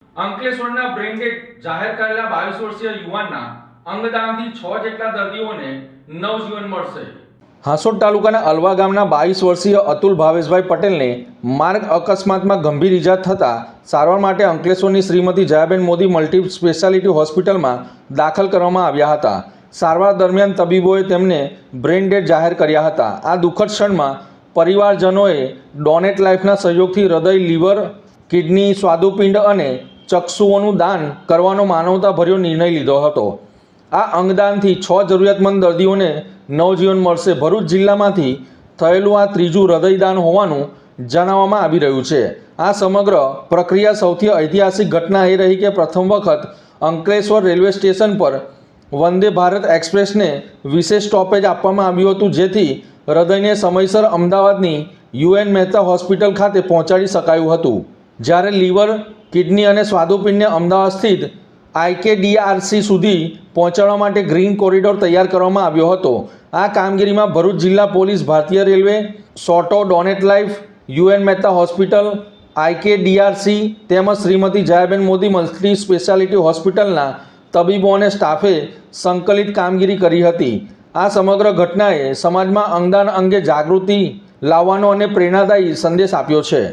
અંકલેશ્વરના બ્રેનડેડ જાહેર કરેલા 22 વર્ષીય યુવાનના અંગદાનથી 6 જેટલા દર્દીઓને નવજીવન મળશે। હાંસોદ તાલુકાના અલવા ગામના 22 વર્ષીય અતુલ ભાવેશભાઈ પટેલને માર્ગ અકસ્માતમાં ગંભીર ઇજા થતાં સારવાર માટે અંકલેશ્વરની શ્રીમતી જયાબેન મોદી મલ્ટી સ્પેશિયાલિટી હોસ્પિટલમાં દાખલ કરવામાં આવ્યા હતા। સારવાર દરમિયાન તબીબોએ તેમને બ્રેનડેડ જાહેર કર્યા હતા। આ દુઃખદ ક્ષણમાં પરિવારજનોએ ડોનેટ લાઈફના સહયોગથી હૃદય, લીવર, કિડની, સ્વાદુપિંડ અને ચક્ષુઓનું દાન કરવાનો માનવતાભર્યો નિર્ણય લીધો હતો। આ અંગદાનથી 6 જરૂરિયાતમંદ દર્દીઓને નવજીવન મળશે। ભરૂચ જિલ્લામાંથી થયેલું આ ત્રીજું હૃદયદાન હોવાનું જણાવવામાં આવી રહ્યું છે। આ સમગ્ર પ્રક્રિયા સૌથી ઐતિહાસિક ઘટના એ રહી કે પ્રથમ વખત અંકલેશ્વર રેલવે સ્ટેશન પર વંદે ભારત એક્સપ્રેસને વિશેષ સ્ટોપેજ આપવામાં આવ્યું હતું, જેથી હૃદયને સમયસર અમદાવાદની UN મહેતા હોસ્પિટલ ખાતે પહોંચાડી શકાયું હતું, જ્યારે લીવર, કિડની અને સ્વાદુપિંડને અમદાવાદ સ્થિત IKDRC સુધી પહોંચાડવા માટે ગ્રીન કોરિડોર તૈયાર કરવામાં આવ્યો હતો। આ કામગીરીમાં ભરૂચ જિલ્લા પોલીસ, ભારતીય railway, SOTTO, donate life, UN Mehta hospital, IKDRC તેમજ શ્રીમતી જયાબેન મોદી મલ્ટી સ્પેશિયાલિટી હોસ્પિટલના તબીબો અને સ્ટાફે સંકલિત કામગીરી કરી હતી। આ સમગ્ર ઘટનાએ સમાજમાં અંગદાન અંગે જાગૃતિ લાવવાનો અને પ્રેરણાદાયી સંદેશ આપ્યો છે।